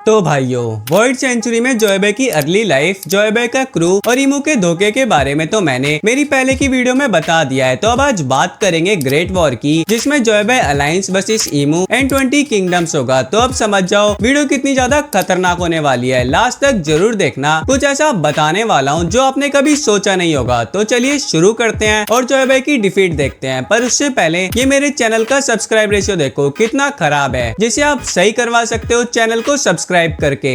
तो भाइयों, world century में जोएबे की अर्ली लाइफ, जोएबे का क्रू और ईमू के धोखे के बारे में तो मैंने मेरी पहले की वीडियो में बता दिया है। तो अब आज बात करेंगे ग्रेट वॉर की, जिसमें जोएबे अलायंस वर्सेस ईमू एंड 20 किंगडम्स होगा। तो अब समझ जाओ वीडियो कितनी ज्यादा खतरनाक होने वाली है। लास्ट तक जरूर देखना, कुछ ऐसा बताने वाला हूँ जो आपने कभी सोचा नहीं होगा। तो चलिए शुरू करते हैं और जोएबे की डिफीट देखते हैं। पर उससे पहले ये मेरे चैनल का सब्सक्राइब रेशियो देखो कितना खराब है, जिसे आप सही करवा सकते हो चैनल को सब्सक्राइब करके।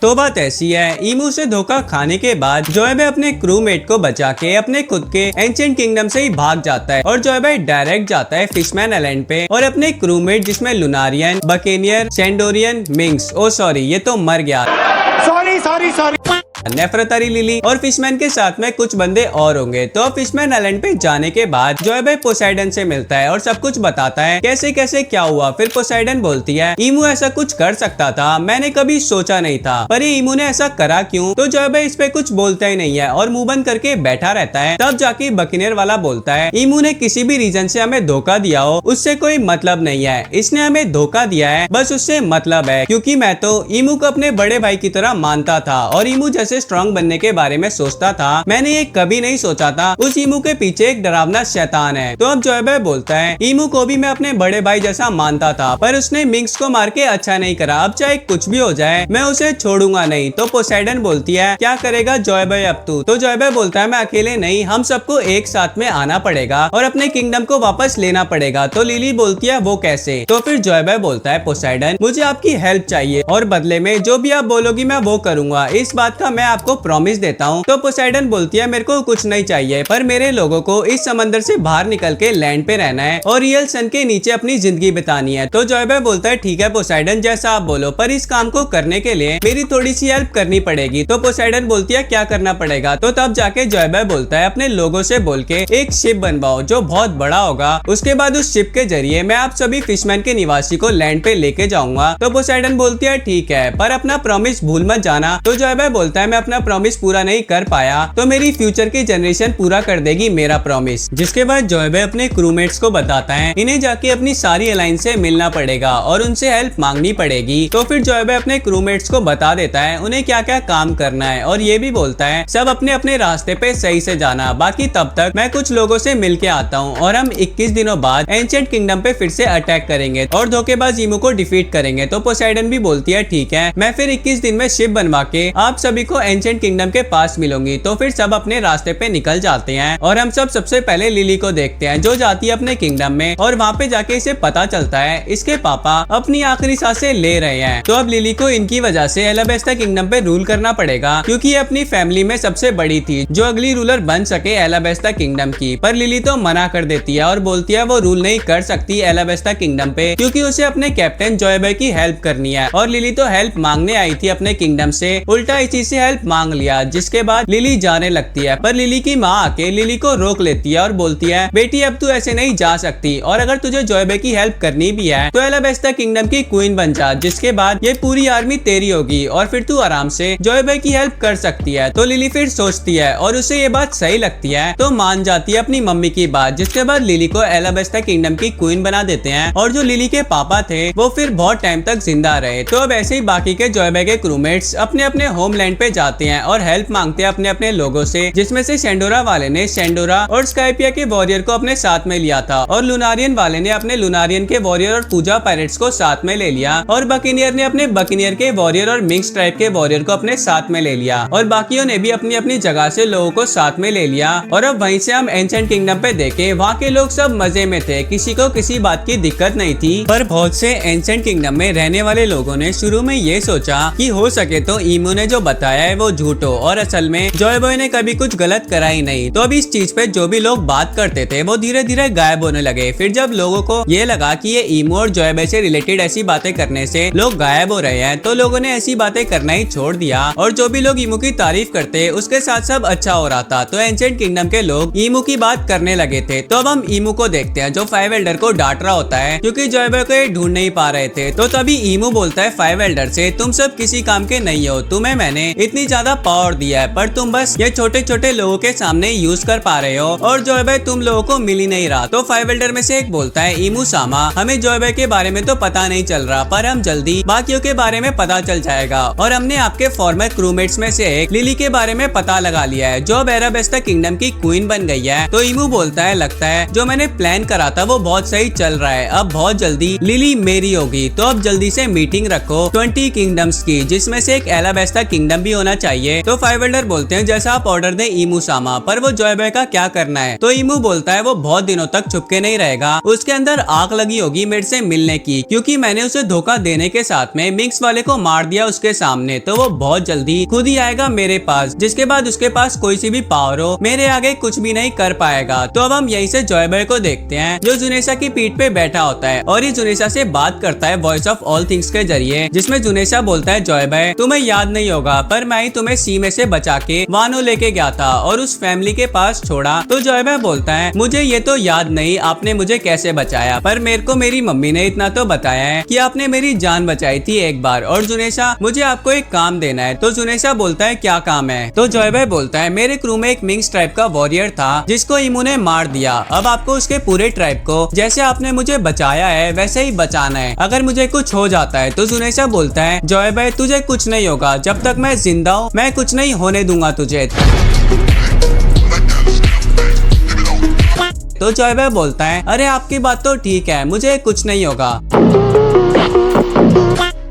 तो बात ऐसी है, ईमू से धोखा खाने के बाद जोएबे अपने क्रूमेट को बचा के अपने खुद के एंशिएंट किंगडम से ही भाग जाता है और जोएबे डायरेक्ट जाता है फिशमैन आइलैंड पे और अपने क्रूमेट जिसमें लुनारियन, बकेनियर, सैंडोरियन, मिंग्स, ओ सॉरी ये तो मर गया, सॉरी नेफरतारी लिली और फिशमैन के साथ में कुछ बंदे और होंगे। तो फिशमैन आइलैंड पे जाने के बाद जोएबे पोसाइडन से मिलता है और सब कुछ बताता है कैसे कैसे क्या हुआ। फिर पोसाइडन बोलती है ईमू ऐसा कुछ कर सकता था, मैंने कभी सोचा नहीं था, पर ये ईमू ने ऐसा करा क्यों? तो जोएबे इस पे कुछ बोलता ही नहीं है और मुंह बंद करके बैठा रहता है। तब जाके बकेनियर वाला बोलता है ईमू ने किसी भी रीजन से हमें धोखा दिया हो उससे कोई मतलब नहीं है, इसने हमें धोखा दिया है बस उससे मतलब है, क्योंकि मैं तो ईमू को अपने बड़े भाई की तरह मानता था और ईमू जैसे स्ट्रॉन्ग बनने के बारे में सोचता था। मैंने ये कभी नहीं सोचा था उस ईमू के पीछे एक डरावना शैतान है। तो अब जोएबे बोलता है ईमू को भी मैं अपने बड़े भाई जैसा मानता था, पर उसने मिंग्स को मार के अच्छा नहीं करा, अब चाहे कुछ भी हो जाए मैं उसे छोड़ूंगा नहीं। तो पोसाइडन बोलती है क्या करेगा जोएबे अब तू? तो जोएबे बोलता है मैं अकेले नहीं, हम सबको एक साथ में आना पड़ेगा और अपने किंगडम को वापस लेना पड़ेगा। तो लिली बोलती है वो कैसे? तो फिर जोएबे बोलता है पोसाइडन मुझे आपकी हेल्प चाहिए और बदले में जो भी आप बोलोगी मैं वो करूंगा, इस बात का मैं आपको प्रॉमिस देता हूँ। तो पोसाइडन बोलती है मेरे को कुछ नहीं चाहिए, पर मेरे लोगों को इस समंदर से बाहर निकल के लैंड पे रहना है और रियल सन के नीचे अपनी जिंदगी बितानी है। तो जोएबे बोलता है ठीक है पोसाइडन जैसा आप बोलो, पर इस काम को करने के लिए मेरी थोड़ी सी हेल्प करनी पड़ेगी। तो पोसाइडन बोलती है क्या करना पड़ेगा? तो तब जाके जोएबे बोलता है अपने लोगों से बोल के एक शिप बनवाओ जो बहुत बड़ा होगा, उसके बाद उस शिप के जरिए मैं आप सभी फिशमैन के निवासी को लैंड पे लेके जाऊंगा। तो पोसाइडन बोलती है ठीक है, पर अपना प्रॉमिस भूल मत जाना। तो जोएबे बोलता है मैं अपना प्रॉमिस पूरा नहीं कर पाया तो मेरी फ्यूचर की जनरेशन पूरा कर देगी मेरा प्रॉमिस। जिसके बाद जोएबे अपने क्रूमेट्स को बताता है इन्हें जाके अपनी सारी अलायंस से मिलना पड़ेगा और उनसे हेल्प मांगनी पड़ेगी। तो फिर जोएबे अपने क्रूमेट्स को बता देता है उन्हें क्या क्या काम करना है और ये भी बोलता है सब अपने अपने रास्ते पे सही से जाना, बाकी तब तक मैं कुछ लोगों से मिल के आता हूँ और हम 21 दिनों बाद एंशिएंट किंगडम पे फिर से अटैक करेंगे और धोखेबाज ईमू को डिफीट करेंगे। तो पोसाइडन भी बोलती है ठीक है, मैं फिर 21 दिन में शिप बनवा के आप सभी को एंशिएंट किंगडम के पास मिलूंगी। तो फिर सब अपने रास्ते पे निकल जाते हैं और हम सब सबसे पहले लिली को देखते हैं जो जाती है अपने किंगडम में और वहाँ पे जाके इसे पता चलता है इसके पापा अपनी आखिरी सांसें ले रहे हैं। तो अब लिली को इनकी वजह से एलाबेस्टा किंगडम पे रूल करना पड़ेगा, क्योंकि ये अपनी फैमिली में सबसे बड़ी थी जो अगली रूलर बन सके एलाबेस्टा किंगडम की। पर लिली तो मना कर देती है और बोलती है वो रूल नहीं कर सकती एलाबेस्टा किंगडम पे, क्योंकि उसे अपने कैप्टन जोएबे की हेल्प करनी है और लिली तो हेल्प मांगने आई थी अपने किंगडम से, उल्टा इसी से हेल्प मांग लिया। जिसके बाद लिली जाने लगती है, पर लिली की माँ आके लिली को रोक लेती है और बोलती है बेटी अब तू ऐसे नहीं जा सकती और अगर तुझे जोएबे की हेल्प करनी भी है तो एलाबेस्टा किंगडम की क्वीन बन जा, जिसके बाद ये पूरी आर्मी तेरी होगी और फिर तू आराम से जोएबे की हेल्प कर सकती है। तो लिली फिर सोचती है और उसे ये बात सही लगती है तो मान जाती है अपनी मम्मी की बात। जिसके बाद लिली को एलाबेस्टा किंगडम की क्वीन बना देते हैं और जो लिली के पापा थे वो फिर बहुत टाइम तक जिंदा रहे। तो अब ऐसे ही बाकी के जोएबे के क्रूमेट्स अपने अपने होमलैंड पे जाते हैं और हेल्प मांगते हैं अपने अपने लोगों से, जिसमें से सेंडोरा वाले ने सेंडोरा और स्काइपिया के वॉरियर को अपने साथ में लिया था और लुनारियन वाले ने अपने लुनारियन के वॉरियर और पूजा पायरेट्स को साथ में ले लिया और बकेनियर ने अपने बकेनियर के वॉरियर और मिक्स ट्राइब के वॉरियर को अपने साथ में ले लिया और बाकियों ने भी अपनी अपनी जगह से लोगों को साथ में ले लिया। और अब वहीं से हम एंशिएंट किंगडम पे देखे, वहाँ के लोग सब मजे में थे, किसी को किसी बात की दिक्कत नहीं थी। पर बहुत से एंशिएंट किंगडम में रहने वाले लोगों ने शुरू में ये सोचा कि हो सके तो ईमू ने जो बताया है वो झूठ हो और असल में जोएबे ने कभी कुछ गलत करा ही नहीं। तो अब इस चीज पे जो भी लोग बात करते थे वो धीरे धीरे गायब होने लगे। फिर जब लोगों को ये लगा कि ये ईमू और जोएबे से रिलेटेड ऐसी बातें करने से लोग गायब हो रहे हैं, तो लोगों ने ऐसी बातें करना ही छोड़ दिया और जो भी लोग ईमू की तारीफ करते उसके साथ सब अच्छा हो रहा था। तो एंशिएंट किंगडम के लोग ईमू की बात करने लगे थे। तो अब हम ईमू को देखते हैं जो 5 एल्डर को डांट रहा होता है क्योंकि जोएबे को ढूंढ नहीं पा रहे थे। तो तभी ईमू बोलता है 5 एल्डर से तुम सब किसी काम के नहीं हो, तुम्हें मैंने इतनी ज्यादा पावर दिया है, पर तुम बस ये छोटे छोटे लोगों के सामने यूज कर पा रहे हो और जॉय भाई तुम लोगों को मिल ही नहीं रहा। तो 5 एल्डर में से एक बोलता है, इमू सामा, हमें जॉय भाई के बारे में तो पता नहीं चल रहा, पर हम जल्दी बाकियों के बारे में पता चल जाएगा। और हमने आपके फॉर्मर क्रूमेट्स में से एक लिली के बारे में पता लगा लिया है, जो अब एराबेस्टा किंगडम की क्वीन बन गई है। तो इमू बोलता है, लगता है जो मैंने प्लान करा था वो बहुत सही चल रहा है, अब बहुत जल्दी लिली मेरी होगी। तो अब जल्दी से मीटिंग रखो 20 किंगडम्स की, जिसमें से एक एराबेस्टा किंगडम भी होना चाहिए। तो 5 एल्डर बोलते हैं, जैसा आप ऑर्डर दे इमू सामा, पर वो जॉय भाई का क्या करना है। तो इमू बोलता है, वो बहुत दिनों तक छुपके नहीं रहेगा, उसके अंदर आग लगी होगी मेरे से मिलने की, क्योंकि मैंने उसे धोखा देने के साथ में मिंक्स वाले को मार दिया उसके सामने। तो वो बहुत जल्दी खुद ही आएगा मेरे पास, जिसके बाद उसके पास कोई सी भी पावर हो मेरे आगे कुछ भी नहीं कर पाएगा। तो अब हम यहीं से जॉय भाई को देखते हैं, जो जुनेसा की पीठ पे बैठा होता है और ये जुनेसा से बात करता है वॉइस ऑफ ऑल थिंग्स के जरिए, जिसमें जुनेसा बोलता है, जॉय भाई तुम्हें याद नहीं होगा, पर मैं ही तुम्हें सी में से बचा के वानो लेके गया था और उस फैमिली के पास छोड़ा। तो जॉय भाई बोलता है, मुझे ये तो याद नहीं आपने मुझे कैसे बचाया, पर मेरे को मेरी मम्मी ने इतना तो बताया है कि आपने मेरी जान बचाई थी एक बार। और जुनेसा, मुझे आपको एक काम देना है। तो जुनेसा बोलता है, क्या काम है। तो जॉय भाई बोलता है, मेरे क्रू में एक मिंक्स ट्राइब का वॉरियर था जिसको इमू ने मार दिया, अब आपको उसके पूरे ट्राइब को जैसे आपने मुझे बचाया है वैसे ही बचाना है, अगर मुझे कुछ हो जाता है। तो जुनेसा बोलता है, जॉय भाई तुझे कुछ नहीं होगा, जब तक मैं जिंदा हूँ मैं कुछ नहीं होने दूंगा तुझे। तो जॉय भाई बोलता है, अरे आपकी बात तो ठीक है, मुझे कुछ नहीं होगा,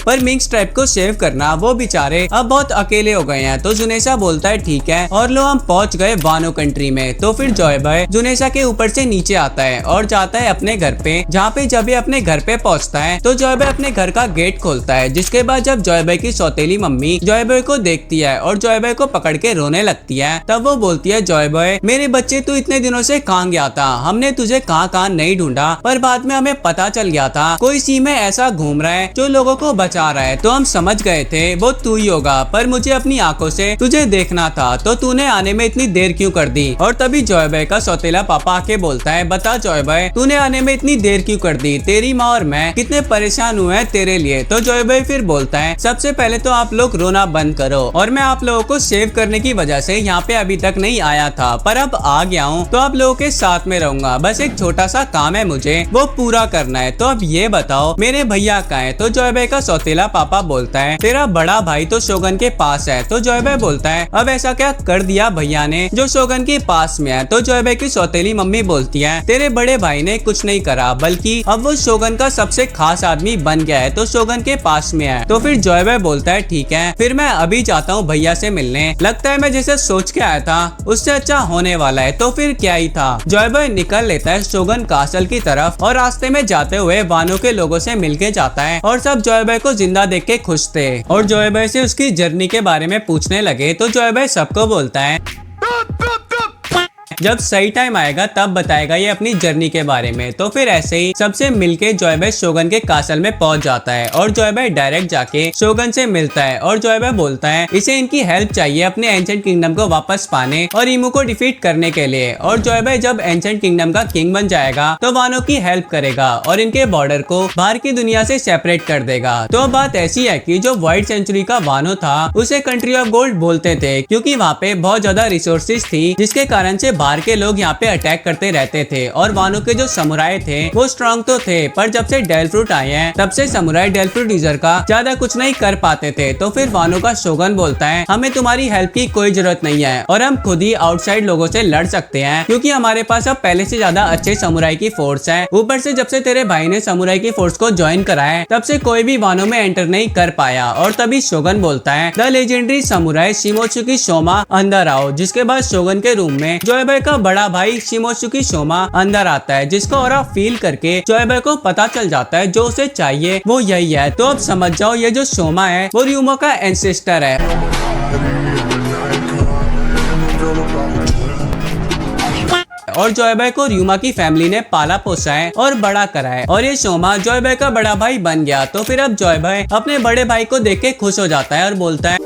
पर मिंक्स ट्राइब को सेव करना, वो बेचारे अब बहुत अकेले हो गए हैं। तो जुनेसा बोलता है, ठीक है, और लो हम पहुंच गए वानो कंट्री में। तो फिर जॉय भाई जुनेसा के ऊपर से नीचे आता है और जाता है अपने घर पे, जहाँ पे जब ये अपने घर पे पहुंचता है तो जॉय भाई अपने घर का गेट खोलता है, जिसके बाद जब जॉय भाई की सौतेली मम्मी जॉय भाई को देखती है और जॉय भाई को पकड़ के रोने लगती है, तब वो बोलती है, जॉय भाई मेरे बच्चे तू इतने दिनों से कहाँ गया था, हमने तुझे कहाँ कहाँ नहीं ढूंढा, पर बाद में हमें पता चल गया था कोई सी में ऐसा घूम रहा है जो लोगों को बचा रहा है, तो हम समझ गए थे वो तू ही होगा, पर मुझे अपनी आंखों से तुझे देखना था, तो तूने आने में इतनी देर क्यों कर दी। और तभी जॉय भाई का सौतेला पापा आके बोलता है, बता जॉय भाई तूने आने में इतनी देर क्यों कर दी, तेरी माँ और मैं कितने परेशान हुए हैं तेरे लिए। तो जॉय भाई फिर बोलता है, सबसे पहले तो आप लोग रोना बंद करो, और मैं आप लोगों को सेव करने की वजह से यहाँ पे अभी तक नहीं आया था, पर अब आ गया हूँ तो आप लोगों के साथ में रहूंगा, बस एक छोटा सा काम है मुझे वो पूरा करना है। तो अब ये बताओ मेरे भैया कहाँ है। तो जॉय भाई का सौतेला पापा बोलता है, तेरा बड़ा भाई तो शोगन के पास है। तो जॉय भाई बोलता है, अब ऐसा क्या कर दिया भैया ने जो शोगन के पास में है। तो जॉय भाई की सौतेली मम्मी बोलती है, तेरे बड़े भाई ने कुछ नहीं करा, बल्कि अब वो शोगन का सबसे खास आदमी बन गया है, तो शोगन के पास में है। तो फिर जॉय भाई बोलता है, ठीक है, फिर मैं अभी जाता हूँ भैया से मिलने, लगता है मैं जैसे सोच के आया था उससे अच्छा होने वाला है। तो फिर क्या ही था, जॉय भाई निकल लेता है शोगन कासल की तरफ, और रास्ते में जाते हुए वानो के लोगों से मिलके जाता है, और सब जॉय भाई को जिंदा देख के खुश थे और जॉय भाई से उसकी जर्नी के बारे में पूछने लगे। तो जॉय भाई सबको बोलता है, जब सही टाइम आएगा तब बताएगा ये अपनी जर्नी के बारे में। तो फिर ऐसे ही सबसे मिलके जॉय भाई शोगन के कासल में पहुंच जाता है और जॉय भाई डायरेक्ट जाके शोगन से मिलता है और जॉय भाई बोलता है इसे इनकी हेल्प चाहिए अपने एंशिएंट किंगडम को वापस पाने और इमू को डिफीट करने के लिए। और जॉय भाई जब एंशिएंट किंगडम का किंग बन जाएगा तो वानो की हेल्प करेगा और इनके बॉर्डर को बाहर की दुनिया से सेपरेट कर देगा। तो अब बात ऐसी है कि जो व्हाइट सेंचुरी का वानो था उसे कंट्री ऑफ गोल्ड बोलते थे, क्योंकि वहाँ पे बहुत ज्यादा रिसोर्सेज थी, जिसके कारण से बाहर के लोग यहाँ पे अटैक करते रहते थे। और वानो के जो समुराई थे वो स्ट्रॉन्ग तो थे, पर जब से डेल फ्रूट आए हैं तब से समुराई डेल फ्रूट यूजर का ज्यादा कुछ नहीं कर पाते थे। तो फिर वानो का शोगन बोलता है हमें तुम्हारी हेल्प की कोई जरूरत नहीं है और हम खुद ही आउटसाइड लोगों से लड़ सकते हैं, क्योंकि हमारे पास अब पहले से ज्यादा अच्छे समुराई की फोर्स है। ऊपर से जब से तेरे भाई ने समुराई की फोर्स को ज्वाइन करा है तब से कोई भी वानो में एंटर नहीं कर पाया। और तभी शोगन बोलता है द लेजेंडरी समुराई शिमोत्सुकी शोमा अंदर आओ, जिसके बाद शोगन के रूम में जॉय भाई का बड़ा भाई शिमोत्सुकी शोमा अंदर आता है, जिसको और फील करके जॉय भाई को पता चल जाता है जो उसे चाहिए वो यही है। तो अब समझ जाओ ये जो शोमा है वो र्यूमा का एंसेस्टर है। और जॉय भाई को र्यूमा की फैमिली ने पाला पोसा है और बड़ा करा है और ये शोमा जॉय भाई का बड़ा भाई बन गया। तो फिर अब जॉय भाई अपने बड़े भाई को देख के खुश हो जाता है और बोलता है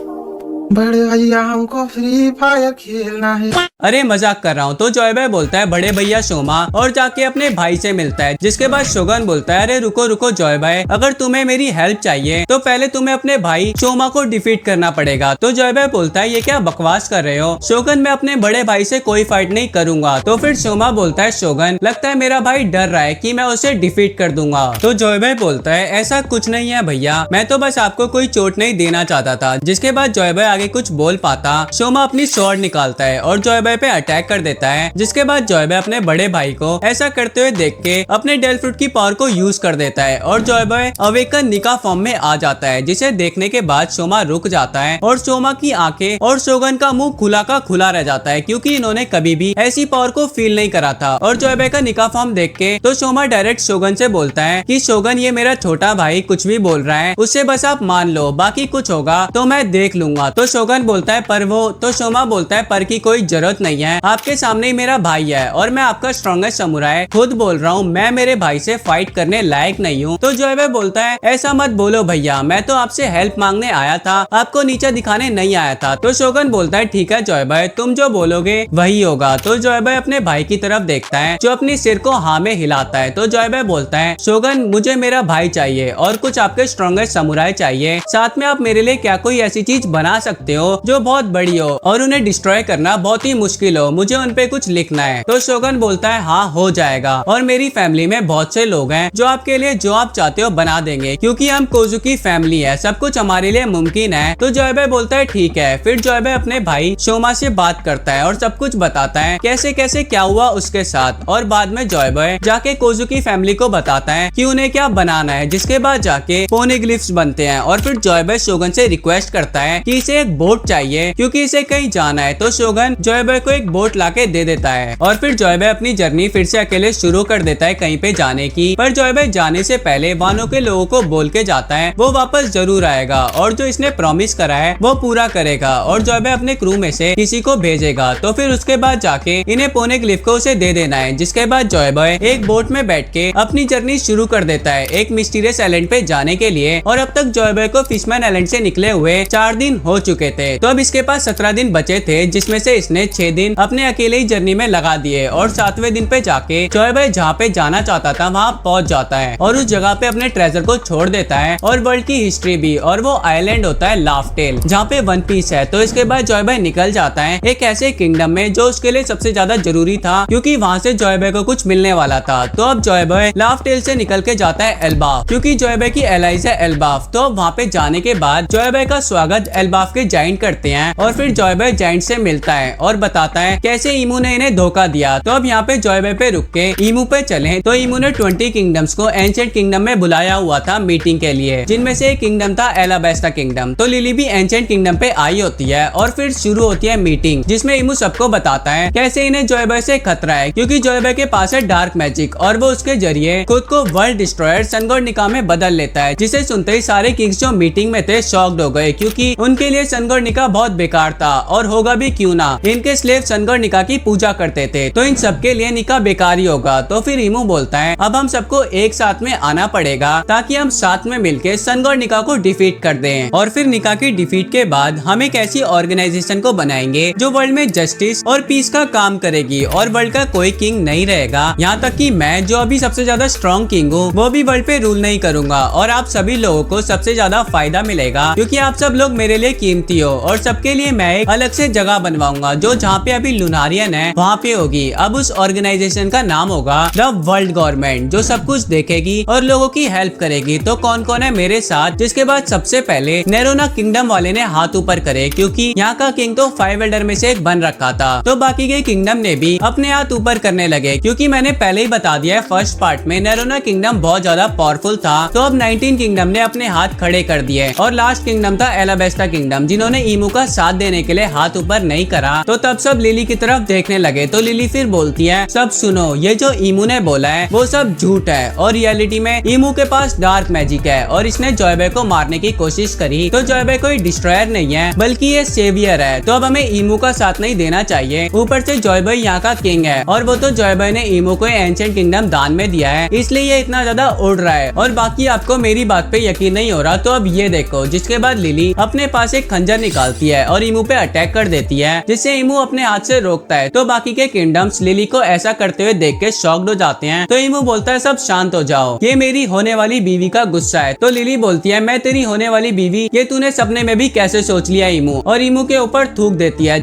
बड़े भैया हमको फ्री फायर खेलना है। अरे मजाक कर रहा हूँ। तो जॉय भाई बोलता है बड़े भैया शोमा और जाके अपने भाई से मिलता है, जिसके बाद शोगन बोलता है अरे रुको रुको जॉय भाई, अगर तुम्हें मेरी हेल्प चाहिए तो पहले तुम्हें अपने भाई शोमा को डिफीट करना पड़ेगा। तो जॉय भाई बोलता है ये क्या बकवास कर रहे हो शोगन, मैं अपने बड़े भाई से कोई फाइट नहीं करूंगा। तो फिर शोमा बोलता है शोगन लगता है मेरा भाई डर रहा है कि मैं उसे डिफीट कर दूंगा। तो जॉय भाई बोलता है ऐसा कुछ नहीं है भैया, मैं तो बस आपको कोई चोट नहीं देना चाहता था। जिसके बाद जॉय भाई आगे कुछ बोल पाता, शोमा अपनी स्वॉर्ड निकालता है और जॉय भाई पे अटैक कर देता है। जिसके बाद जॉय भाई अपने बड़े भाई को ऐसा करते हुए देख के अपने डेल फ्रूट की पावर को यूज कर देता है और जॉय भाई अवेकन निका फॉर्म में आ जाता है, जिसे देखने के बाद शोमा रुक जाता है और शोमा की आंखें और शोगन का मुंह खुला का खुला रह जाता है, क्योंकि इन्होंने कभी भी ऐसी पावर को फील नहीं करा था। और जॉय भाई का निका फॉर्म देख के तो शोमा डायरेक्ट शोगन से बोलता है कि शोगन ये मेरा छोटा भाई कुछ भी बोल रहा है उससे बस आप मान लो, बाकी कुछ होगा तो मैं देख लूंगा। तो शोगन बोलता है पर वो, तो शोमा बोलता है पर की कोई जरूरत नहीं है, आपके सामने ही मेरा भाई है और मैं आपका स्ट्रॉन्गेस्ट समुराई, खुद बोल रहा हूँ मैं मेरे भाई से फाइट करने लायक नहीं हूँ। तो जॉय भाई बोलता है ऐसा मत बोलो भैया, मैं तो आपसे हेल्प मांगने आया था, आपको नीचे दिखाने नहीं आया था। तो शोगन बोलता है ठीक है जॉय भाई, तुम जो बोलोगे वही होगा। तो जॉय भाई अपने भाई की तरफ देखता है जो अपनी सिर को हाँ में हिलाता है। तो जॉय भाई बोलता है शोगन मुझे मेरा भाई चाहिए और कुछ आपके स्ट्रॉन्गेस्ट समुराई चाहिए, साथ में आप मेरे लिए क्या कोई ऐसी चीज बना सकते हो जो बहुत बड़ी हो और उन्हें डिस्ट्रॉय करना बहुत ही मुश्किल हो, मुझे उन पे कुछ लिखना है। तो शोगन बोलता है हाँ हो जाएगा और मेरी फैमिली में बहुत से लोग हैं जो आपके लिए जो आप चाहते हो बना देंगे, क्योंकि हम कोजुकी फैमिली है, सब कुछ हमारे लिए मुमकिन है। तो जॉय भाई बोलता है ठीक है। फिर जॉय भाई अपने भाई शोमा से बात करता है और सब कुछ बताता है कैसे कैसे क्या हुआ उसके साथ, और बाद में जॉय भाई जाके कोजुकी फैमिली को बताता है कि उन्हें क्या बनाना है। जिसके बाद जाके पोनेग्लिफ्स बनते हैं और फिर जॉय भाई शोगन से रिक्वेस्ट करता है कि इसे एक बोट चाहिए क्योंकि इसे कहीं जाना है। तो शोगन जॉय भाई को एक बोट लाके दे देता है और फिर जॉय भाई अपनी जर्नी फिर से अकेले शुरू कर देता है कहीं पे जाने की। पर जॉय भाई जाने से पहले वानो के लोगों को बोल के जाता है वो वापस जरूर आएगा और जो इसने प्रॉमिस करा है वो पूरा करेगा और जॉय भाई अपने क्रू में से किसी को भेजेगा। तो फिर उसके बाद जाके इन्हें पोनेग्लिफ को उसे दे देना है। जिसके बाद जॉय भाई एक बोट में बैठ के अपनी जर्नी शुरू कर देता है एक मिस्टीरियस आइलैंड पे जाने के लिए। और अब तक जॉय भाई को फिशमैन आइलैंड से निकले हुए 4 दिन हो चुके थे, तो अब इसके पास 17 दिन बचे थे, जिसमें से इसने 6 दिन अपने अकेले ही जर्नी में लगा दिए और 7वें दिन पे जाके जॉय भाई जहाँ पे जाना चाहता था वहाँ पहुँच जाता है और उस जगह पे अपने ट्रेजर को छोड़ देता है और वर्ल्ड की हिस्ट्री भी, और वो आइलैंड होता है लाफ्टेल जहाँ पे वन पीस है। तो इसके बाद जॉय भाई निकल जाता है एक ऐसे किंगडम में जो उसके लिए सबसे ज्यादा जरूरी था, क्योंकि वहाँ से जॉय भाई को कुछ मिलने वाला था। तो अब जॉय भाई लाफ्टेल से निकल के जाता है एल्बाफ, क्योंकि जॉय भाई की एलाइज है एल्बाफ। तो वहाँ पे जाने के बाद जॉय भाई का स्वागत एल्बाफ के जाइंट करते हैं और फिर जॉय भाई जाइंट से मिलता है और बताता है कैसे ईमू ने इन्हें धोखा दिया। तो अब यहाँ पे जॉय भाई पे रुक के ईमू पे चले। तो ईमू ने 20 किंगडम्स को एंशिएंट किंगडम में बुलाया हुआ था मीटिंग के लिए, जिनमें से एक किंगडम था एलाबेस्टा किंगडम। तो लिली भी एंशिएंट किंगडम पे आई होती है और फिर शुरू होती है मीटिंग, जिसमें ईमू सबको बताता है कैसे इन्हें जॉय भाई से खतरा है, क्योंकि जॉय भाई के पास है डार्क मैजिक और वो उसके जरिए खुद को वर्ल्ड डिस्ट्रॉयर सनगॉड निका में बदल लेता है। जिसे सुनते ही सारे किंग्स जो मीटिंग में थे शॉक्ड हो गए, क्योंकि उनके लिए सनगॉड निका बहुत बेकार था और होगा भी क्यों ना, इनके स्लेव सनगॉड निका की पूजा करते थे, तो इन सबके लिए निका बेकार ही होगा। तो फिर ईमू बोलता है अब हम सबको एक साथ में आना पड़ेगा ताकि हम साथ में मिलकर सनगॉड निका को डिफीट कर दें। और फिर निका की डिफीट के बाद हम एक ऐसी ऑर्गेनाइजेशन को बनाएंगे जो वर्ल्ड में जस्टिस और पीस का काम करेगी और वर्ल्ड का कोई किंग नहीं रहेगा, यहाँ तक कि मैं जो अभी सबसे ज्यादा स्ट्रॉन्ग किंग हूँ वो भी वर्ल्ड पे रूल नहीं करूंगा और आप सभी लोगों को सबसे ज्यादा फायदा मिलेगा, क्योंकि आप सब लोग मेरे लिए कीमती हो। और सबके लिए मैं एक अलग से जगह बनवाऊंगा जो जहाँ पे अभी लुनारियन है वहाँ पे होगी। अब उस ऑर्गेनाइजेशन का नाम होगा द वर्ल्ड गवर्नमेंट, जो सब कुछ देखेगी और लोगों की हेल्प करेगी। तो कौन कौन है मेरे साथ? जिसके बाद सबसे पहले नेरोना किंगडम वाले ने हाथ ऊपर करे, क्योंकि यहाँ का किंग तो 5 एल्डर में से एक बन रखा था। तो बाकी के किंगडम ने भी अपने हाथ ऊपर करने लगे, क्योंकि मैंने पहले ही बता दिया है फर्स्ट पार्ट में नेरोना किंगडम बहुत ज्यादा पावरफुल था। तो अब 19 किंगडम ने अपने हाथ खड़े कर दिए और लास्ट किंगडम था एलाबेस्टा किंगडम, जिन्होंने ईमू का साथ देने के लिए हाथ ऊपर नहीं करा। तो तब सब लिली की तरफ देखने लगे। तो लिली फिर बोलती है सब सुनो, ये जो ईमू ने बोला है वो सब झूठ है और रियलिटी में ईमू के पास डार्क मैजिक है और इसने जॉय भाई को मारने की कोशिश करी। तो जॉय भाई कोई डिस्ट्रॉयर नहीं है बल्कि ये सेवियर है। तो अब हमें ईमू का साथ नहीं देना चाहिए। ऊपर से जॉय भाई यहाँ का किंग है और वो तो जॉय भाई ने ईमू को एंशिएंट किंगडम दान में दिया है, इसलिए ये इतना ज्यादा उड़ रहा है। और बाकी आपको मेरी बात पे यकीन नहीं हो रहा तो अब ये देखो। जिसके बाद लिली अपने पास एक खंजर निकालती है और ईमू पे अटैक कर देती है, जिससे ईमू अपने हाथ से रोकता है। तो बाकी के किंगडम्स लिली को ऐसा करते हुए देख के शॉक्ड हो जाते हैं। तो ईमू बोलता है सब शांत हो जाओ, ये मेरी होने वाली बीवी का गुस्सा है। तो लिली बोलती है मैं तेरी होने वाली बीवी, ये तूने सपने में भी कैसे सोच लिया ईमू, और ईमू के ऊपर थूक देती है।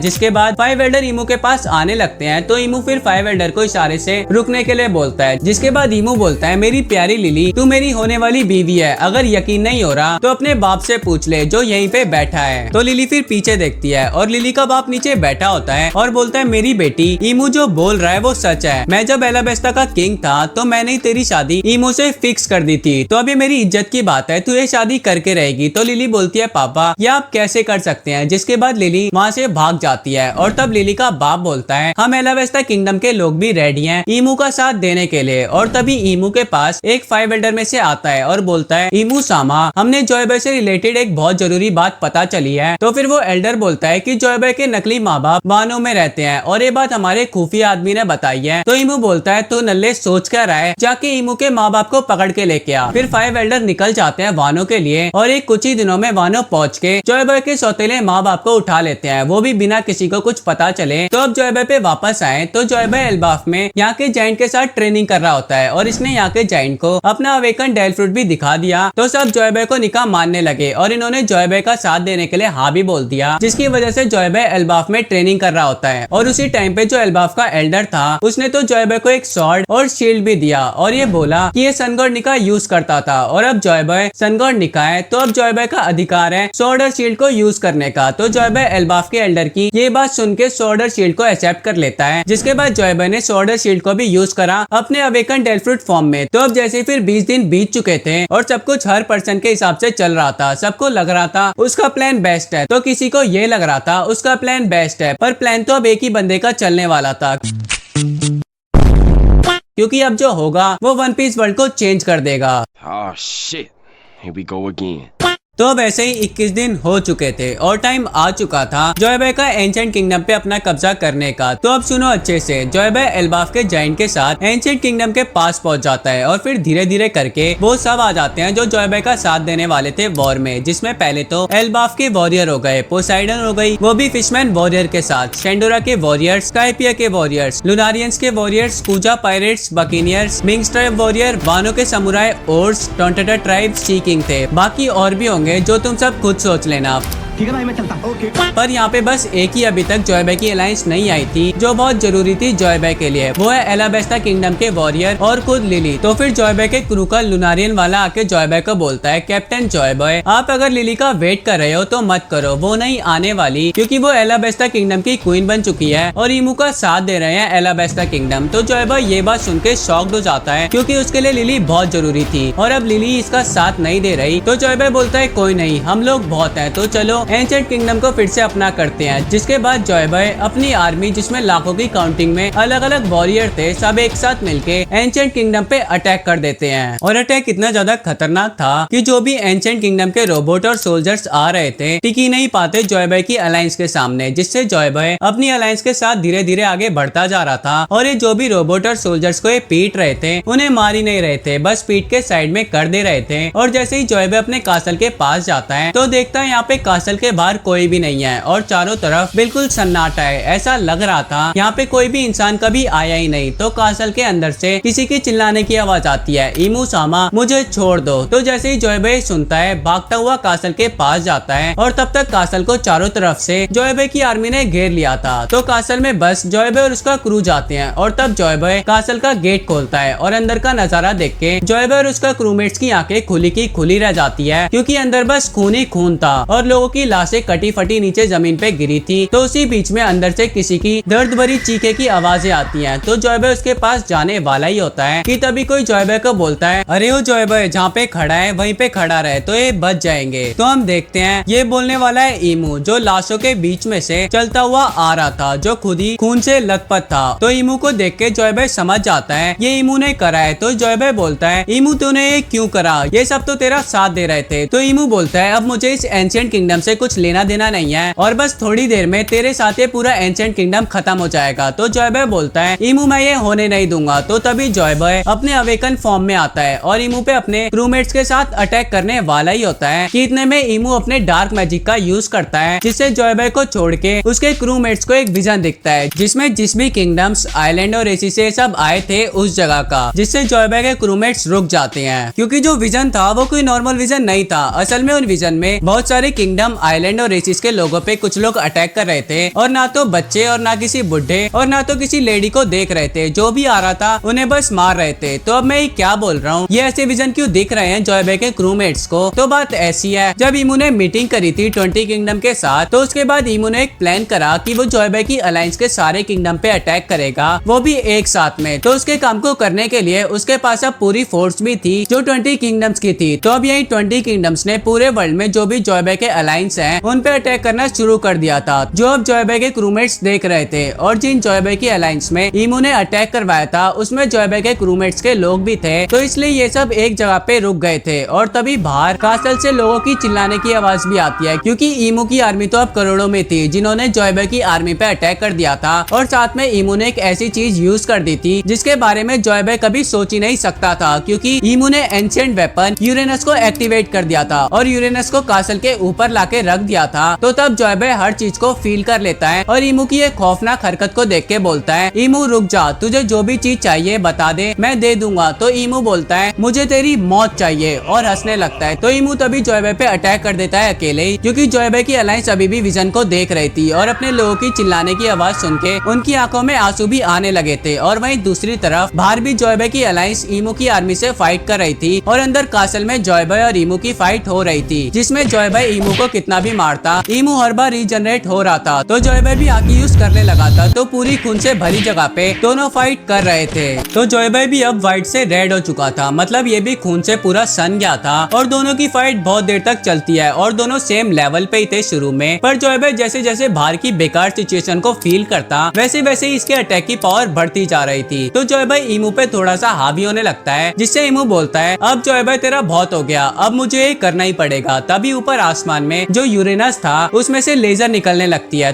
जिसके बाद फाइव एल्डर ईमू के पास आने लगते हैं। तो ईमू फिर फाइव एल्डर को इशारे से रुकने के लिए बोलता है, जिसके बाद ईमू बोलता है मेरी प्यारी लिली, तू मेरी होने वाली बीवी है, अगर यकीन नहीं हो रहा तो अपने बाप से पूछ ले जो यहीं पे बैठा है। तो लिली फिर पीछे देखती है और लिली का बाप नीचे बैठा होता है और बोलता है मेरी बेटी, ईमू जो बोल रहा है वो सच है। मैं जब एलाबेस्टा का किंग था तो मैंने तेरी शादी ईमू से फिक्स कर दी थी, तो अभी मेरी इज्जत की बात है, तू ये शादी करके रहेगी। तो लिली बोलती है पापा ये आप कैसे कर सकते हैं। जिसके बाद लिली वहाँ से भाग जाती है और तब लिली का बाप बोलता है हम एलावेस्टा किंगडम के लोग भी रेडी हैं ईमू का साथ देने के लिए। और तभी ईमू के पास एक फाइव एल्डर में से आता है और बोलता है ईमू सामा, हमने जॉयबॉय से रिलेटेड एक बहुत जरूरी बात पता चली है। तो फिर वो एल्डर बोलता है कि जॉयबॉय के नकली माँ बाप वानों में रहते हैं और ये बात हमारे खुफिया आदमी ने बताई है। तो ईमू बोलता है तो नल्ले सोच कर रहा है, जाके ईमू के माँ बाप को पकड़ के लेके आ। फिर फाइव एल्डर निकल जाते हैं वानों के लिए और एक कुछ ही दिनों में वानों पहुँच के जॉयबॉय के सौतेले माँ बाप को उठा लेते हैं, वो भी बिना किसी को कुछ पता चले। तो अब जॉयबॉय पे वापस आए तो जॉयबॉय एल्बाफ में यहाँ के जाइंट के साथ ट्रेनिंग कर रहा होता है और इसने यहाँ के जाइंट को अपना अवेकन डेल फ्रूट भी दिखा दिया। तो सब जॉयबॉय को निकाह मानने लगे और इन्होंने जॉयबॉय का साथ देने के लिए हाँ भी बोल दिया, जिसकी वजह से जॉयबॉय एल्बाफ में ट्रेनिंग कर रहा होता है। और उसी टाइम पे जो एल्बाफ का एल्डर था उसने तो जॉयबॉय को एक स्वॉर्ड और शील्ड भी दिया और ये बोला कि ये सनगॉड निकाह यूज करता था और अब जॉयबॉय सनगॉड निकाह है, तो अब जॉयबॉय का अधिकार है स्वॉर्ड और शील्ड को यूज करने का। तो जॉयबॉय एल्बाफ के एल्डर की ये बात सुन के स्वॉर्ड और शील्ड को एक्सेप्ट कर लेता है, जिसके बाद जॉयबॉय ने स्वॉर्ड और शील्ड को भी यूज करा अपने अवेकन डेल फ्रूट फॉर्म में। तो अब जैसे फिर 20 दिन बीत चुके थे और सब कुछ हर पर्सन के हिसाब से चल रहा था, सबको लग रहा था उसका प्लान बेस्ट है, तो किसी को ये लग रहा था उसका प्लान बेस्ट है, पर प्लान तो अब एक ही बंदे का चलने वाला था, क्योंकि अब जो होगा वो वन पीस वर्ल्ड को चेंज कर देगा। Oh shit. Here we go again. तो अब ऐसे ही 21 दिन हो चुके थे और टाइम आ चुका था जॉयबॉय का एंशिएंट किंगडम पे अपना कब्जा करने का। तो अब सुनो अच्छे से, जॉयबॉय एल्बाफ के जाइंट के साथ एंशिएंट किंगडम के पास पहुंच जाता है और फिर धीरे धीरे करके वो सब आ जाते हैं जो जॉयबॉय का साथ देने वाले थे वॉर में, जिसमें पहले तो एल्बाफ के वॉरियर हो गए, पोसाइडन हो गई, वो भी फिशमैन वॉरियर के साथ, शेंडोरा के वॉरियर्स, स्काइपिया के वॉरियर्स, लुनारियंस के वॉरियर्स, कूजा पायरेट्स, बकीनियर्स, मिंग्स ट्राइब वॉरियर, वानो के समुराई, ओर्स, टोंटेटा ट्राइब, सी किंग थे। बाकी और भी होंगे जो तुम सब खुद सोच लेना। ठीक है भाई मैं चलता हूँ। ओके। पर यहाँ पे बस एक ही अभी तक जॉयबॉय की अलायंस नहीं आई थी जो बहुत जरूरी थी जॉयबॉय के लिए, वो है एलाबेस्टा किंगडम के वॉरियर और खुद लिली। तो फिर जॉयबॉय के क्रू का लुनारियन वाला आके जॉयबॉय को बोलता है कैप्टन जॉयबॉय, आप अगर लिली का वेट कर रहे हो तो मत करो, वो नहीं आने वाली क्योंकि वो एलाबेस्टा किंगडम की क्वीन बन चुकी है और ईमू का साथ दे रहे हैं एलाबेस्टा किंगडम। तो जॉयबॉय ये बात सुन के शॉक्ड हो जाता है क्योंकि उसके लिए लिली बहुत जरूरी थी और अब लिली इसका साथ नहीं दे रही। तो जॉयबॉय बोलता है कोई नहीं, हम लोग बहुत हैं, तो चलो एंशिएंट किंगडम को फिर से अपना करते हैं। जिसके बाद जॉयबॉय अपनी आर्मी, जिसमें लाखों की काउंटिंग में अलग अलग वॉरियर थे, सब एक साथ मिलके एंशिएंट किंगडम पे अटैक कर देते हैं। और अटैक इतना ज्यादा खतरनाक था कि जो भी एंशिएंट किंगडम के रोबोट और सोल्जर्स आ रहे थे टिक ही नहीं पाते जॉयबॉय की अलायंस के सामने, जिससे जॉयबॉय अपनी अलायंस के साथ धीरे धीरे आगे बढ़ता जा रहा था। और ये जो भी रोबोट और सोल्जर्स को ये पीट रहे थे उन्हें मार ही नहीं रहे थे, बस पीट के साइड में कर दे रहे थे। और जैसे ही जॉयबॉय अपने कासल के पास जाता है तो देखता है यहाँ पे कासल के बाहर कोई भी नहीं है और चारों तरफ बिल्कुल सन्नाटा है, ऐसा लग रहा था यहाँ पे कोई भी इंसान कभी आया ही नहीं। तो कासल के अंदर से किसी की चिल्लाने की आवाज आती है, ईमू सामा मुझे छोड़ दो। तो जैसे ही जॉयबॉय सुनता है भागता हुआ कासल के पास जाता है और तब तक कासल को चारों तरफ से जॉयबॉय की आर्मी ने घेर लिया था। तो कासल में बस जॉयबॉय और उसका क्रू जाते हैं और तब जॉयबॉय कासल का गेट खोलता है और अंदर का नजारा देख के जॉयबॉय और उसका क्रूमेट्स की आंखें खुली की खुली रह जाती है क्योंकि अंदर बस खून ही खून था और लोगों की लाशें कटी फटी नीचे जमीन पे गिरी थी। तो उसी बीच में अंदर से किसी की दर्द भरी चीखे की आवाजें आती हैं। तो जॉयबॉय उसके पास जाने वाला ही होता है कि तभी कोई जॉयबॉय को बोलता है, अरे ओ जॉयबॉय, जहाँ पे खड़ा है वहीं पे खड़ा रहे तो ये बच जाएंगे। तो हम देखते हैं ये बोलने वाला है ईमू, जो लाशों के बीच में से चलता हुआ आ रहा था, जो खुद ही खून से लथपथ था। तो ईमू को देख के जॉयबॉय समझ जाता है ये ईमू ने करा है। तो जॉयबॉय बोलता है, ईमू तूने ये क्यों करा, ये सब तो तेरा साथ दे रहे थे। तो ईमू बोलता है, अब मुझे इस एंशिएंट किंगडम से मुझसे कुछ लेना देना नहीं है और बस थोड़ी देर में तेरे साथ ये पूरा एंशिएंट किंगडम खत्म हो जाएगा। तो जॉय बॉय बोलता है ईमू मैं ये होने नहीं दूंगा। तो तभी जॉय बॉय अपने अवेकन फॉर्म में आता है और ईमू पे अपने क्रूमेट्स के साथ अटैक करने वाला ही होता है कि इतने में ईमू अपने डार्क मैजिक का यूज करता है, जिससे जॉय बॉय को छोड़ के उसके क्रूमेट्स को एक विजन दिखता है जिसमें जिस भी किंगडम्स आइलैंड और एसी से सब आए थे उस जगह का, जिससे जॉय बॉय के क्रूमेट्स रुक जाते हैं क्योंकि जो विजन था वो कोई नॉर्मल विजन नहीं था। असल में उन विजन में बहुत सारे किंगडम आइलैंड और एसिस के लोगों पे कुछ लोग अटैक कर रहे थे और ना तो बच्चे और ना किसी बुढ़े और ना तो किसी लेडी को देख रहे थे, जो भी आ रहा था उन्हें बस मार रहे थे। तो अब मैं क्या बोल रहा हूँ, ये ऐसे विजन क्यों दिख रहे हैं जॉय बॉय के क्रूमेट्स को? तो बात ऐसी है, जब ईमू ने मीटिंग करी थी 20 किंगडम के साथ, तो उसके बाद ईमू ने एक प्लान करा कि वो जॉय बॉय की अलायंस के सारे किंगडम पे अटैक करेगा, वो भी एक साथ में। तो उसके काम को करने के लिए उसके पास अब पूरी फोर्स भी थी जो 20 किंगडम्स की थी। तो अब यही 20 किंगडम्स ने पूरे वर्ल्ड में जो भी जॉय बॉय के अलायंस हैं उन पे अटैक करना शुरू कर दिया था, जो अब जॉय बॉय के क्रूमेट्स देख रहे थे। और जिन जॉय बॉय की अलायंस में ईमू ने अटैक करवाया था उसमें जॉय बॉय के क्रूमेट्स के लोग भी थे, तो इसलिए ये सब एक जगह पे रुक गए थे। और तभी बाहर कासल से लोगों की चिल्लाने की आवाज भी आती है क्योंकि ईमू की आर्मी तो अब करोड़ों में थी जिन्होंने जॉय बॉय की आर्मी पे अटैक कर दिया था। और साथ में ईमू ने एक ऐसी चीज यूज कर दी थी जिसके बारे में जॉय बॉय कभी सोच ही नहीं सकता था, क्योंकि ईमू ने एंशिएंट वेपन यूरेनस को एक्टिवेट कर दिया था और यूरेनस को कासल के ऊपर लाके रख दिया था। तो तब जॉय बॉय हर चीज को फील कर लेता है और ईमू की एक खौफनाक हरकत को देख के बोलता है ईमू रुक जा, तुझे जो भी चीज चाहिए बता दे, मैं दे दूंगा। तो ईमू बोलता है मुझे तेरी मौत चाहिए और हंसने लगता है। तो ईमू तभी जॉय बॉय पे अटैक कर देता है अकेले ही, क्योंकि जॉय बॉय की अलायंस अभी भी विजन को देख रही थी और अपने लोगों की चिल्लाने की आवाज सुन के उनकी आंखों में आंसू भी आने लगे थे। और वहीं दूसरी तरफ बाहर भी जॉय बॉय की अलायंस ईमू की आर्मी से फाइट कर रही थी और अंदर कासल में जॉय बॉय और ईमू की फाइट हो रही थी, जिसमें जॉय बॉय ईमू को कितना भी मारता ईमू हर बार रीजनरेट हो रहा था। तो जॉय बॉय भी आगे यूज करने लगा था, तो पूरी खून से भरी जगह पे दोनों फाइट कर रहे थे। तो जॉय बॉय भी अब व्हाइट से रेड हो चुका था, मतलब ये भी खून से पूरा सन गया था और दोनों की फाइट बहुत देर तक चलती है और दोनों सेम लेवल पे ही थे शुरू में। पर जॉय बॉय जैसे जैसे बाहर की बेकार सिचुएशन को फील करता वैसे वैसे ही इसके अटैक की पावर बढ़ती जा रही थी। तो जॉय बॉय ईमू पे थोड़ा सा हावी होने लगता है, जिससे ईमू बोलता है अब जॉय बॉय तेरा बहुत हो गया, अब मुझे ये करना ही पड़ेगा। तभी ऊपर आसमान में जो यूरेनस था उसमें से लेजर निकलने लगती है।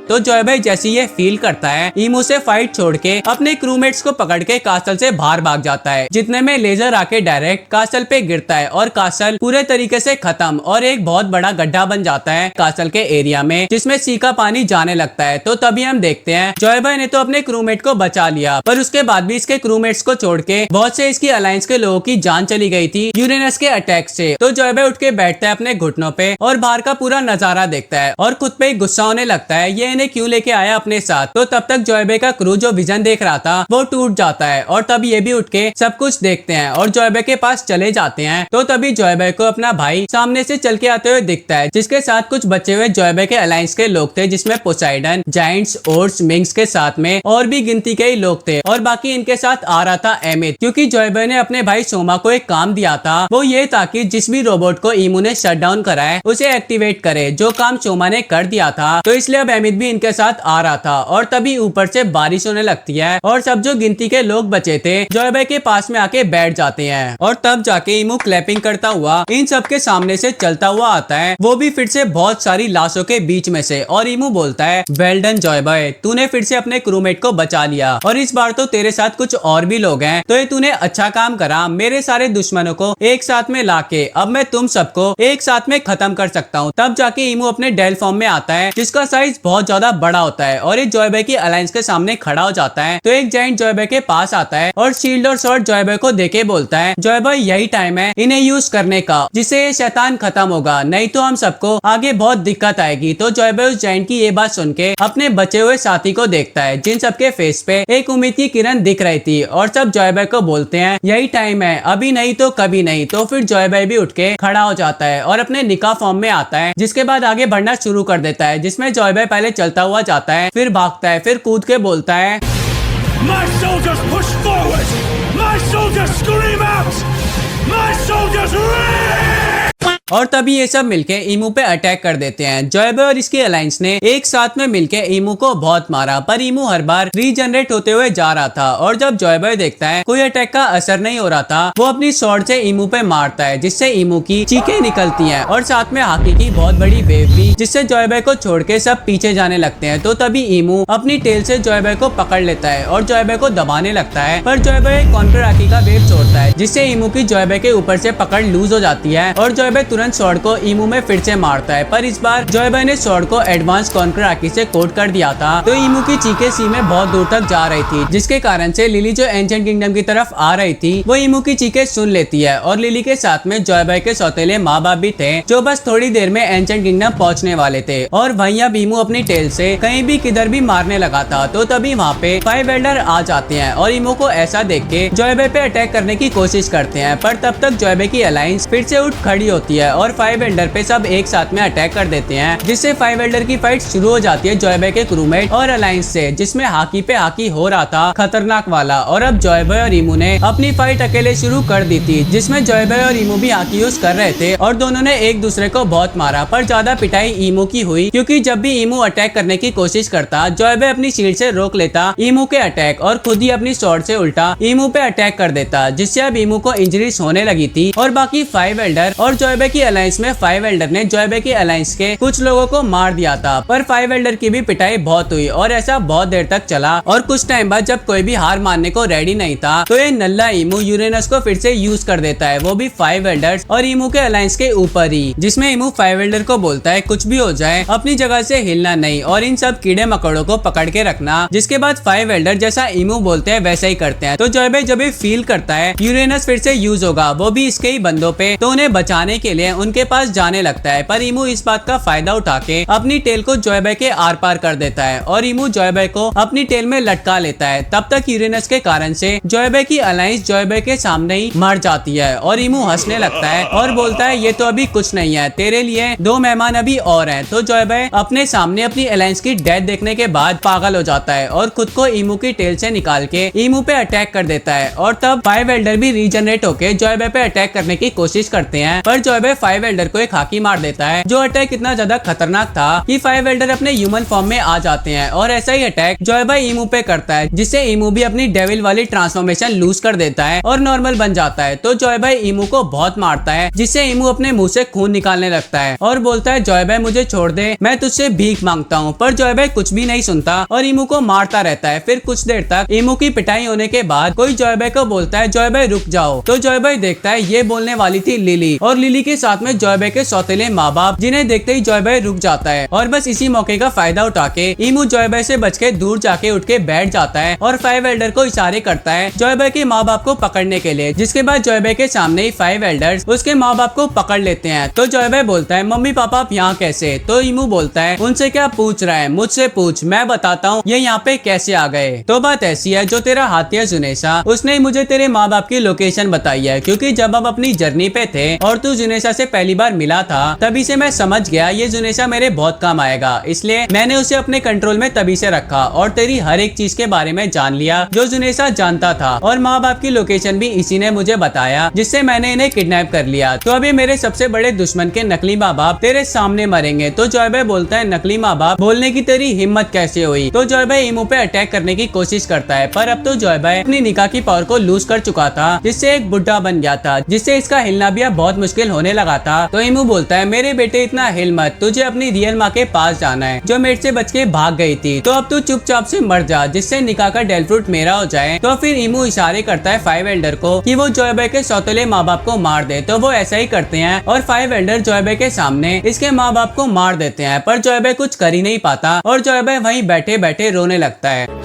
तो जॉय बॉय जैसे ये फील करता है ईमू से फाइट छोड़ के अपने क्रूमेट्स को पकड़ के कासल से बाहर भाग जाता है, जितने में लेजर आके डायरेक्ट कासल पे गिरता है और कासल पूरे तरीके से खत्म और एक बहुत बड़ा गड्ढा बन जाता है कासल के एरिया में, जिसमें सी का पानी जाने लगता है। तो तभी हम देखते हैं जॉय बॉय ने तो अपने क्रूमेट को बचा लिया, पर उसके बाद भी इसके क्रूमेट्स को छोड़ के बहुत से इसकी अलायंस के लोगों की जान चली गई थी यूरेनस के अटैक से। तो जॉय बॉय उठ के बैठता है अपने घुटनों पे और बाहर का पूरा नजारा देखता है और खुद पे गुस्सा होने लगता है ये इन्हें क्यों लेके आया अपने साथ। तो तब तक जॉय बॉय का क्रू जो विजन देख रहा था वो टूट जाता है और तब ये भी उठ के सब कुछ देखते हैं और जॉय बॉय के पास चले जाते हैं। तो तभी जॉय बॉय को अपना भाई सामने से चल के आते हुए दिखता है, जिसके साथ कुछ बचे हुए जॉय बॉय के अलायंस के लोग थे, जिसमें पोसाइडन, जायंट्स, ओर्स, मिंग्स के साथ में और भी गिनती के ही लोग थे। और बाकी इनके साथ आ रहा था एमित, क्योंकि जॉय बॉय ने अपने भाई सोमा को एक काम दिया था, वो ये था कि जिस भी रोबोट को ईमू ने शट डाउन करा है उसे एक्टिवेट करे, जो काम सोमा ने कर दिया था। तो इसलिए अब एमित भी इनके साथ आ रहा था और तभी ऊपर से बारिश होने लगती है और सब जो गिनती के लोग बचे थे जॉय बॉय के पास में आके बैठ जाते हैं। और तब जाके ईमू क्लैपिंग करता हुआ इन सब के सामने से चलता हुआ आता है, वो भी फिर से बहुत सारी लाशों के बीच में से। और ईमू बोलता है वेल डन जॉय बॉय, तूने फिर से अपने क्रूमेट को बचा लिया और इस बार तो तेरे साथ कुछ और भी लोग हैं, तो ये तूने अच्छा काम करा। मेरे सारे दुश्मनों को एक साथ में लाके अब मैं तुम सबको एक साथ में खत्म कर सकता हूँ। तब जाके ईमू अपने डेल फॉर्म में आता है, जिसका साइज बहुत ज्यादा बड़ा होता है और ये जॉय बॉय की अलायंस के सामने खड़ा हो जाता है। तो एक जायंट जॉय बॉय के पास आता है और शील्ड और स्वॉर्ड जॉय बॉय को देके बोलता है जॉय बॉय यही टाइम है इन्हें यूज करने का, जिससे ये शैतान खत्म होगा, नहीं तो हम सबको आगे बहुत दिक्कत आएगी। तो जॉय बॉय उस जायंट की ये बात सुन के अपने बचे हुए साथी को देखता है, जिन सबके फेस पे एक उम्मीद की किरण दिख रही थी और सब जॉय बॉय को बोलते हैं यही टाइम है, अभी नहीं तो कभी नहीं। तो फिर जॉय बॉय भी उठ के खड़ा हो जाता है और अपने निकाह फॉर्म में आता है, जिसके बाद आगे बढ़ना शुरू कर देता है, जिसमें जॉय बॉय पहले चलता हुआ जाता है, फिर भागता है, फिर कूद के बोलता है My soldiers push forward! My soldiers scream out! My soldiers rage! और तभी ये सब मिलके ईमू पे अटैक कर देते हैं। जॉयबॉय और इसके अलायंस ने एक साथ में मिलके ईमू को बहुत मारा, पर ईमू हर बार रीजनरेट होते हुए जा रहा था। और जब जॉयबॉय देखता है कोई अटैक का असर नहीं हो रहा था, वो अपनी स्वॉर्ड से ईमू पे मारता है, जिससे ईमू की चीखें निकलती हैं और साथ में हाकी की बहुत बड़ी वेव भी, जिससे जॉयबॉय को छोड़ के सब पीछे जाने लगते हैं। तो तभी ईमू अपनी टेल से जॉयबॉय को पकड़ लेता है और जॉयबॉय को दबाने लगता है, पर जॉयबॉय कॉन्कर हाकी का वेव छोड़ता है, जिससे ईमू की जॉयबॉय के ऊपर से पकड़ लूज हो जाती है और जॉयबॉय तुरंत स्वॉर्ड को ईमू में फिर से मारता है। पर इस बार जॉयबॉय ने स्वॉर्ड को एडवांस कॉन्कर हाकी से कोट कर दिया था, तो ईमू की चीखें सी में बहुत दूर तक जा रही थी, जिसके कारण से लिली जो एंशिएंट किंगडम की तरफ आ रही थी वो ईमू की चीखें सुन लेती है। और लिली के साथ में जॉयबॉय के सौतेले माँ बाप भी थे, जो बस थोड़ी देर में एंशिएंट किंगडम पहुंचने वाले थे। और वहीं अब ईमू अपनी टेल से कहीं भी किधर भी मारने लगा था, तो तभी वहाँ पे 5 एल्डर आ जाते हैं और ईमू को ऐसा देख के जॉयबॉय पे अटैक करने की कोशिश करते हैं। पर तब तक जॉयबॉय की अलायंस फिर से उठ खड़ी होती है और 5 एल्डर पे सब एक साथ में अटैक कर देते हैं, जिससे 5 एल्डर की फाइट शुरू हो जाती है जॉयबॉय के क्रूमेट और अलायंस से, जिसमें हाकी पे हाकी हो रहा था खतरनाक वाला। और अब जॉयबॉय और ईमू ने अपनी फाइट अकेले शुरू कर दी थी, जिसमें जॉयबॉय और ईमू भी हाकी यूज कर रहे थे और दोनों ने एक दूसरे को बहुत मारा। पर ज्यादा पिटाई ईमू की हुई, क्योंकि जब भी ईमू अटैक करने की कोशिश करता, जॉयबॉय अपनी शील्ड से रोक लेता ईमू के अटैक और खुद ही अपनी स्वॉर्ड से उल्टा ईमू पे अटैक कर देता, जिससे अब ईमू को इंजरीज होने लगी थी। और बाकी 5 एल्डर और जॉयबॉय की अलायंस में 5 एल्डर ने जॉयबॉय की अलायंस के कुछ लोगों को मार दिया था, पर 5 एल्डर की भी पिटाई बहुत हुई और ऐसा बहुत देर तक चला। और कुछ टाइम बाद जब कोई भी हार मानने को रेडी नहीं था, तो ये नल्ला ईमू यूरेनस को फिर से यूज कर देता है, वो भी 5 एल्डर्स और ईमू के अलायंस के ऊपर ही, जिसमें ईमू 5 एल्डर को बोलता है कुछ भी हो जाए अपनी जगह से हिलना नहीं और इन सब कीड़े मकोड़ों को पकड़ के रखना। जिसके बाद 5 एल्डर जैसा ईमू बोलते हैं वैसा ही करते हैं। तो जॉयबॉय जब भी फील करता है यूरेनस फिर से यूज होगा, वो भी इसके ही बंदों पे, तो उन्हें बचाने के लिए उनके पास जाने लगता है। पर ईमू इस बात का फायदा उठा के अपनी टेल को जॉयबॉय के आर पार कर देता है और ईमू जॉयबॉय को अपनी टेल में लटका लेता है। तब तक यूरेनस के कारण से जॉयबॉय की अलायंस जॉयबॉय के सामने ही मर जाती है और ईमू हंसने लगता है और बोलता है ये तो अभी कुछ नहीं है, तेरे लिए 2 मेहमान अभी और हैं। तो जॉयबॉय अपने सामने अपनी अलायंस की डेथ देखने के बाद पागल हो जाता है और खुद को ईमू की टेल से निकाल के ईमू पे अटैक कर देता है। और तब 5 एल्डर भी रीजनरेट होके जॉयबॉय पे अटैक करने की कोशिश करते हैं, पर जॉयबॉय 5 एल्डर को एक हाकी मार देता है, जो अटैक इतना ज्यादा खतरनाक था कि 5 एल्डर अपने ह्यूमन फॉर्म में आ जाते हैं। और ऐसा ही अटैक जॉयबॉय ईमू पे करता है, जिससे ईमू भी अपनी डेविल वाली ट्रांसफॉर्मेशन लूज कर देता है और नॉर्मल बन जाता है। तो जॉयबॉय ईमू को बहुत मारता है, जिससे ईमू अपने मुंह से खून निकालने लगता है और बोलता है जॉयबॉय मुझे छोड़ दे, मैं तुझसे भीख मांगता हूँ। पर जॉयबॉय कुछ भी नहीं सुनता और ईमू को मारता रहता है। फिर कुछ देर तक ईमू की पिटाई होने के बाद कोई जॉयबॉय को बोलता है जॉयबॉय रुक जाओ। तो जॉयबॉय देखता है ये बोलने वाली थी लिली, और लिली के साथ में जॉयबॉय के सौतेले माँ बाप, जिन्हें देखते ही जॉयबॉय रुक जाता है और बस इसी मौके का फायदा उठा के ईमू जॉयबॉय से बच के दूर जाके उठ के बैठ जाता है और 5 एल्डर को इशारे करता है जॉयबॉय के माँ बाप को पकड़ने के लिए। जिसके बाद जॉयबॉय के सामने ही 5 एल्डर्स उसके माँ बाप को पकड़ लेते हैं। तो जॉयबॉय बोलता है मम्मी पापा आप यहाँ कैसे? तो ईमू बोलता है उनसे क्या पूछ रहा है, मुझसे पूछ, मैं बताता हूँ ये यहाँ पे कैसे आ गए। तो बात ऐसी है, जो तेरा हाथी है जुनेसा, उसने मुझे तेरे माँ बाप की लोकेशन बताई है, क्योंकि जब हम अपनी जर्नी पे थे और तू जुनेसा से पहली बार मिला था, तभी से मैं समझ गया ये जुनेसा मेरे बहुत काम आएगा, इसलिए मैंने उसे अपने कंट्रोल में तभी से रखा और तेरी हर एक चीज के बारे में जान लिया जो जुनेसा जानता था। और माँ बाप की लोकेशन भी इसी ने मुझे बताया, जिससे मैंने इन्हें किडनैप कर लिया। तो अभी मेरे सबसे बड़े दुश्मन के नकली माँ बाप तेरे सामने मरेंगे। तो जॉयबॉय बोलता है नकली माँ बाप बोलने की तेरी हिम्मत कैसे हुई? तो जॉयबॉय ईमू पे अटैक करने की कोशिश करता है, पर अब तो जॉयबॉय अपनी निकाह की पावर को लूज कर चुका था, जिससे एक बुढ़ा बन गया था, जिससे इसका हिलना भी अब बहुत मुश्किल होने लगा था। तो ईमू बोलता है मेरे बेटे इतना हिल मत, तुझे अपनी रियल माँ के पास जाना है जो मेरे से बच के भाग गई थी, तो अब तू चुपचाप से मर जा, जिससे निकाह का डेल फ्रूट मेरा हो जाए। तो फिर ईमू इशारे करता है 5 एल्डर को कि वो जॉयबॉय के सौतेले माँ बाप को मार दे। तो वो ऐसा ही करते हैं और 5 एल्डर जॉयबॉय के सामने इसके माँ बाप को मार देते हैं, पर जॉयबॉय कुछ कर ही नहीं पाता और जॉयबॉय वहीं बैठे बैठे रोने लगता है।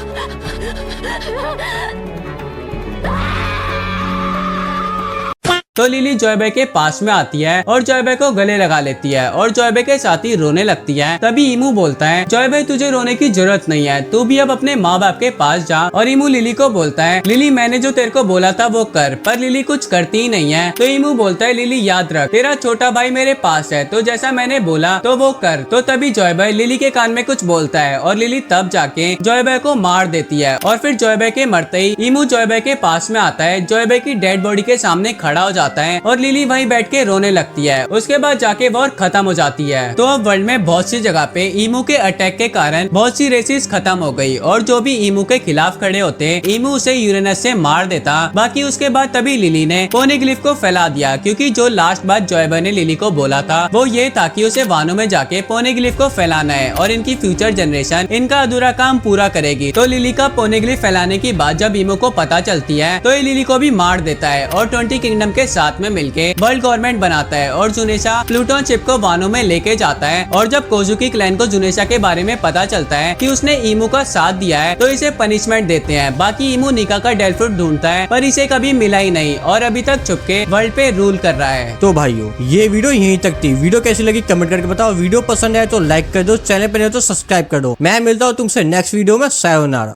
तो लिली जॉयबॉय के पास में आती है और जॉयबॉय को गले लगा लेती है और जॉयबॉय के साथ ही रोने लगती है। तभी ईमू बोलता है जॉयबॉय तुझे रोने की जरूरत नहीं है, तू भी अब अपने माँ बाप के पास जा। और ईमू लिली को बोलता है लिली मैंने जो तेरे को बोला था वो कर, पर लिली कुछ करती ही नहीं है। तो ईमू बोलता है लिली याद रख तेरा छोटा भाई मेरे पास है, तो जैसा मैंने बोला तो वो कर। तो तभी जॉयबॉय लिली के कान में कुछ बोलता है और लिली तब जाके जॉयबॉय को मार देती है। और फिर जॉयबॉय के मरते ही ईमू जॉयबॉय के पास में आता है, जॉयबॉय की डेड बॉडी के सामने खड़ा हो जाता जाता है और लिली वहीं बैठ के रोने लगती है। उसके बाद जाके वॉर खत्म हो जाती है। तो अब वर्ल्ड में बहुत सी जगह पे ईमू के अटैक के कारण बहुत सी रेसेस खत्म हो गई और जो भी ईमू के खिलाफ खड़े होते ईमू उसे यूरेनस से मार देता। बाकी उसके बाद तभी लिली ने पोनीग्लिफ को फैला दिया, क्योंकि जो लास्ट बात जॉयबॉय ने लिली को बोला था वो ये था कि उसे वानो में जाके पोनीग्लिफ को फैलाना है और इनकी फ्यूचर जनरेशन इनका अधूरा काम पूरा करेगी। तो लिली का पोनीग्लिफ फैलाने की बात जब ईमू को पता चलती है तो ये लिली को भी मार देता है और 20 किंगडम के साथ में मिलके वर्ल्ड गवर्नमेंट बनाता है और जुनेशा प्लूटोन शिप को वानो में लेके जाता है। और जब कोजुकी क्लैन को जुनेशा के बारे में पता चलता है कि उसने ईमू का साथ दिया है तो इसे पनिशमेंट देते हैं। बाकी ईमू निका का डेल फ्रूट ढूंढता है पर इसे कभी मिला ही नहीं और अभी तक छुपके वर्ल्ड पे रूल कर रहा है। तो भाइयों ये वीडियो यहीं तक थी। वीडियो कैसी लगी कमेंट करके बताओ। वीडियो पसंद आए तो लाइक कर दो, चैनल पर नहीं हो तो सब्सक्राइब कर दो। मैं मिलता हूँ तुमसे नेक्स्ट वीडियो में। सायोनारा।